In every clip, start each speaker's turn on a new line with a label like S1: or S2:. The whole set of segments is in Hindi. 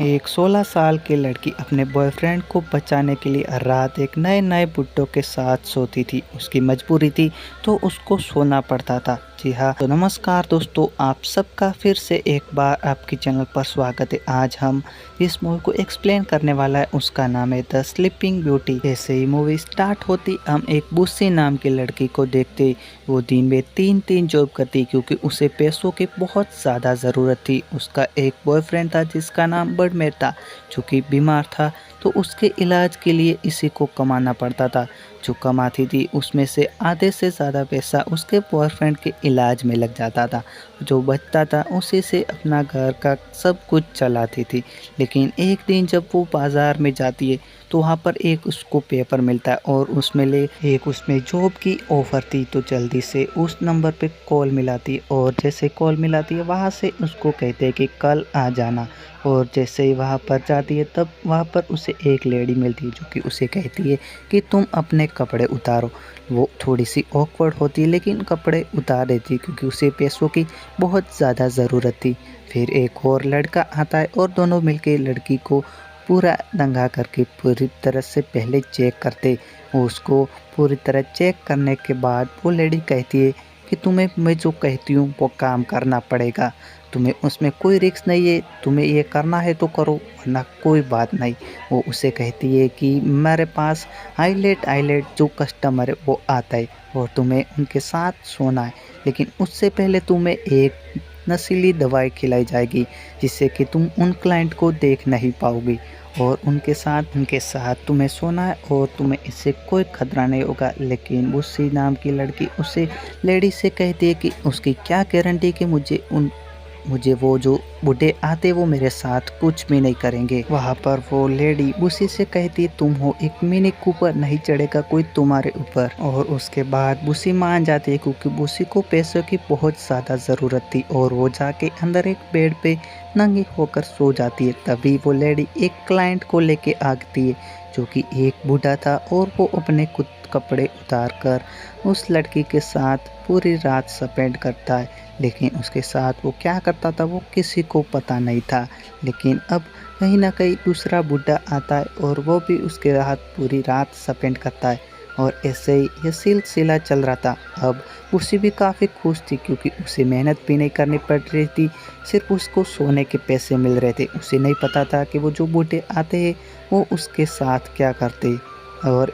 S1: एक 16 साल की लड़की अपने बॉयफ्रेंड को बचाने के लिए हर रात एक नए नए बुड्ढों के साथ सोती थी। उसकी मजबूरी थी तो उसको सोना पड़ता था। जी हाँ, तो नमस्कार दोस्तों, आप सबका फिर से एक बार आपके चैनल पर स्वागत है। आज हम इस मूवी को एक्सप्लेन करने वाला है। उसका नाम है द स्लीपिंग ब्यूटी। जैसे ही मूवी स्टार्ट होती हम एक बुस्सी नाम की लड़की को देखते। वो दिन में 3 जॉब करती क्योंकि उसे पैसों की बहुत ज़्यादा ज़रूरत थी। उसका एक बॉयफ्रेंड था जिसका नाम बर्डमेर था, जो कि बीमार था, तो उसके इलाज के लिए इसी को कमाना पड़ता था। जो कमाती थी उसमें से आधे से ज़्यादा पैसा उसके बॉयफ्रेंड के इलाज में लग जाता था। जो बचता था उसी से अपना घर का सब कुछ चलाती थी। लेकिन एक दिन जब वो बाज़ार में जाती है तो वहाँ पर एक उसको पेपर मिलता है और उसमें जॉब की ऑफ़र थी। तो जल्दी से उस नंबर पे कॉल मिलाती है और जैसे कॉल मिलाती है वहाँ से उसको कहते हैं कि कल आ जाना। और जैसे ही वहाँ पर जाती है तब वहाँ पर उसे एक लेडी मिलती है जो कि उसे कहती है कि तुम अपने कपड़े उतारो। वो थोड़ी सी ऑकवर्ड होती है लेकिन कपड़े उतार देती है क्योंकि उसे पैसों की बहुत ज़्यादा ज़रूरत थी। फिर एक और लड़का आता है और दोनों मिलकर लड़की को पूरा दंगा करके पूरी तरह से पहले चेक करते। उसको पूरी तरह चेक करने के बाद वो लेडी कहती है कि तुम्हें मैं जो कहती हूँ वो काम करना पड़ेगा। तुम्हें उसमें कोई रिस्क नहीं है, तुम्हें ये करना है तो करो वरना कोई बात नहीं। वो उसे कहती है कि मेरे पास आईलेट जो कस्टमर है वो आता है और तुम्हें उनके साथ सोना है, लेकिन उससे पहले तुम्हें एक नशीली दवाई खिलाई जाएगी जिससे कि तुम उन क्लाइंट को देख नहीं पाओगी और उनके साथ तुम्हें सोना है और तुम्हें इससे कोई खतरा नहीं होगा। लेकिन उसी नाम की लड़की उसे लेडी से कहती है कि उसकी क्या गारंटी कि मुझे वो जो बूढ़े आते वो मेरे साथ कुछ भी नहीं करेंगे। वहाँ पर वो लेडी बुसी से कहती तुम हो एक मिनी कूपर, नहीं चढ़ेगा कोई तुम्हारे ऊपर। और उसके बाद बुसी मान जाती है क्योंकि बुसी को पैसों की बहुत ज़्यादा ज़रूरत थी और वो जाके अंदर एक बेड पे नंगी होकर सो जाती है। तभी वो लेडी एक क्लाइंट को लेके आती है जो कि एक बूढ़ा था और वो अपने खुद कपड़े उतार कर उस लड़की के साथ पूरी रात स्पेंड करता है। लेकिन उसके साथ वो क्या करता था वो किसी को पता नहीं था। लेकिन अब कहीं ना कहीं दूसरा बूढ़ा आता है और वो भी उसके साथ पूरी रात स्पेंड करता है और ऐसे ही ये सिलसिला चल रहा था। अब उसी भी काफ़ी खुश थी क्योंकि उसे मेहनत भी नहीं करनी पड़ रही थी, सिर्फ उसको सोने के पैसे मिल रहे थे। उसे नहीं पता था कि वो जो बूढ़े आते हैं वो उसके साथ क्या करते। और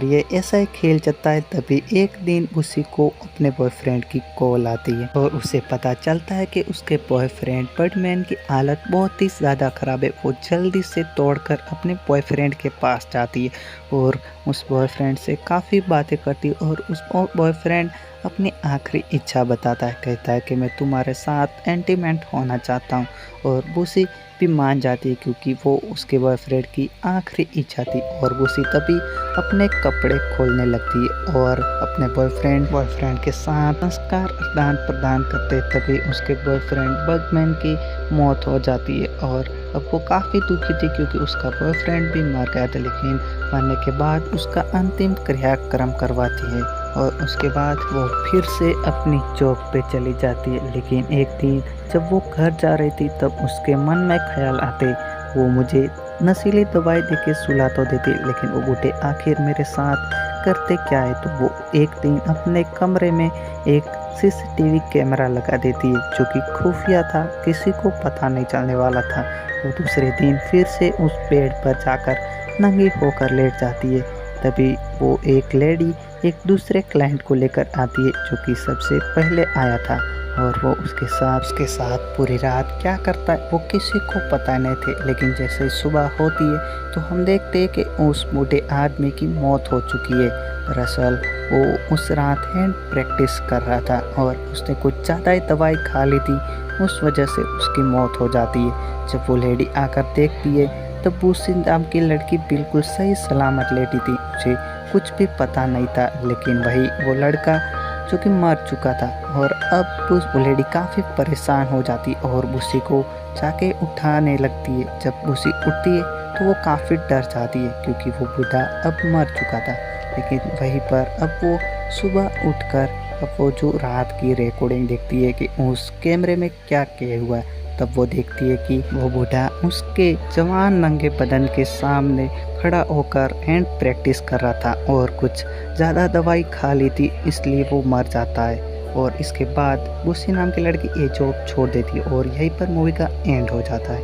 S1: ये ऐसा ही खेल चलता है। तभी एक दिन उसी को अपने बॉयफ्रेंड की कॉल आती है और उसे पता चलता है कि उसके बॉयफ्रेंड बर्डमैन की हालत बहुत ही ज़्यादा ख़राब है। वो जल्दी से दौड़कर अपने बॉयफ्रेंड के पास जाती है और उस बॉयफ्रेंड से काफ़ी बातें करती है और उस बॉयफ्रेंड अपनी आखिरी इच्छा बताता है, कहता है कि मैं तुम्हारे साथ इंटीमेट होना चाहता हूँ। और बुसी भी मान जाती है क्योंकि वो उसके बॉयफ्रेंड की आखिरी इच्छा थी। और बुसी तभी अपने कपड़े खोलने लगती है और अपने बॉयफ्रेंड के साथ संस्कार आदान प्रदान करते। तभी उसके बॉयफ्रेंड बर्डमैन की मौत हो जाती है और अब वो काफ़ी दुखी थी क्योंकि उसका बॉयफ्रेंड भी मर गया था। लेकिन मरने के बाद उसका अंतिम क्रियाक्रम करवाती है और उसके बाद वो फिर से अपनी जॉब पे चली जाती है। लेकिन एक दिन जब वो घर जा रही थी तब उसके मन में ख्याल आते, वो मुझे नशीली दवाई देके सुला तो देती लेकिन वो बूढ़े आखिर मेरे साथ करते क्या है। तो वो एक दिन अपने कमरे में एक सीसीटीवी कैमरा लगा देती है जो कि खुफिया था, किसी को पता नहीं चलने वाला था। वो दूसरे दिन फिर से उस बेड पर जाकर नंगी होकर लेट जाती है। तभी वो एक लेडी एक दूसरे क्लाइंट को लेकर आती है जो कि सबसे पहले आया था और वो उसके साथ पूरी रात क्या करता है वो किसी को पता नहीं थे। लेकिन जैसे सुबह होती है तो हम देखते हैं कि उस बूढ़े आदमी की मौत हो चुकी है। दरअसल वो उस रात हैंड प्रैक्टिस कर रहा था और उसने कुछ ज़्यादा ही दवाई खा ली थी, उस वजह से उसकी मौत हो जाती है। जब वो लेडी आकर देखती है तब बुसी नाम की लड़की बिल्कुल सही सलामत लेटी थी, उसे कुछ भी पता नहीं था। लेकिन वही वो लड़का जो कि मर चुका था और अब वो लेडी काफ़ी परेशान हो जाती और बुसी को जाके उठाने लगती है। जब बुसी उठती है तो वो काफ़ी डर जाती है क्योंकि वो बूढ़ा अब मर चुका था। लेकिन वहीं पर अब वो सुबह उठकर अब वो जो रात की रिकॉर्डिंग देखती है कि उस कैमरे में क्या किया हुआ है। तब वो देखती है कि वो बूढ़ा उसके जवान नंगे बदन के सामने खड़ा होकर हैंड प्रैक्टिस कर रहा था और कुछ ज़्यादा दवाई खा ली थी, इसलिए वो मर जाता है। और इसके बाद गुस्सी नाम की लड़की ये जॉब छोड़ देती है और यहीं पर मूवी का एंड हो जाता है।